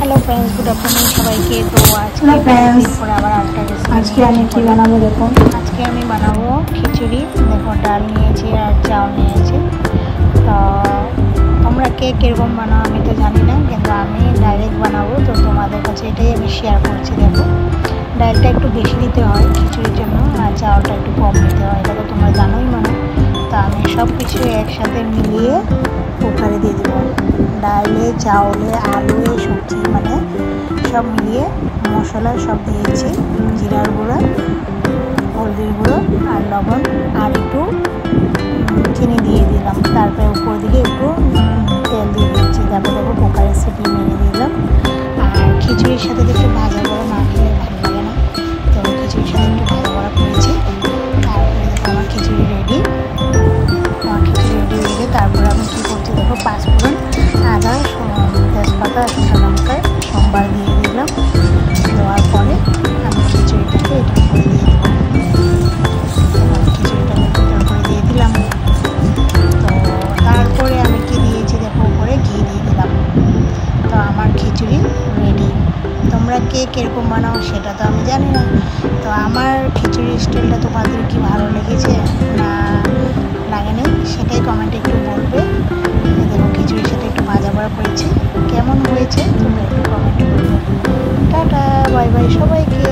Hello friends, good afternoon सबाइके। तो आज के बनाबो देखो आज के बनाबो खिचुड़ी। देखो डाल निয়েছি আর চাল নিয়েছি। তো তোমরা কে কিরকম বানাও আমি তো জানি না, কিন্তু আমি ডাইরেক্ট বানাবো। তো তোমাদের কাছে এটাই আমি শেয়ার করছি। দেখো ডালটা একটু বেশি দিতে হয় খিচুড়ির জন্য, আর চালটা একটু কম দিতে হয়, এটা তো তোমরা জানোই মানে। তো আমি সব কিছু একসাথে মিলিয়ে কুকারে দিয়ে দেবো। ডালে চাউলে আলু সবজি মানে সব মিলিয়ে মশলা সব দিয়েছি। জিরার গুঁড়ো, হলদির গুঁড়ো আর লবণ আর একটু চিনি দিয়ে দিলাম। তারপরে উপর দিকে একটু তেল দিয়ে দিয়েছি। তারপর দেখো কুকারে সিটি মেরে দিলাম। আর খিচুড়ির সাথে একটু ভাজা করা না খেলে ভালো লাগে না, তো খিচুড়ির সাথে একটু ভাজা করা করেছি। তারপরে দেখো আমার খিচুড়ি রেডি। আমার খিচুড়ি রেডি হয়ে গিয়ে তারপরে আমি কী করছি দেখো, পাঁচফোড়ন, আদা, তেজপাতা, শুকনো লঙ্কা সোমবার দিয়ে দিলাম। দেওয়ার পরে আমি খিচুড়িটাকে এটা করে দিয়ে দেবো। খিচুড়িটাকে এটা করে দিয়ে দিলাম। তো তারপরে আমি কি দিয়েছি দেখো, উপরে ঘি দিয়ে দিলাম। তো আমার খিচুড়ি রেডি। তোমরা কে কীরকম বানাও সেটা তো আমি জানি না। তো আমার খিচুড়ির স্টাইলটা তোমাদের কি ভালো লেগেছে না লাগেনি সেটাই কমেন্টে একটু বলবে। দেখো খিচুড়ির সাথে একটু ভাজা করা করেছি, কেমন হয়েছে তোমরা একটু কমেন্টে বলবে। টাটা, বাই বাই সবাইকে।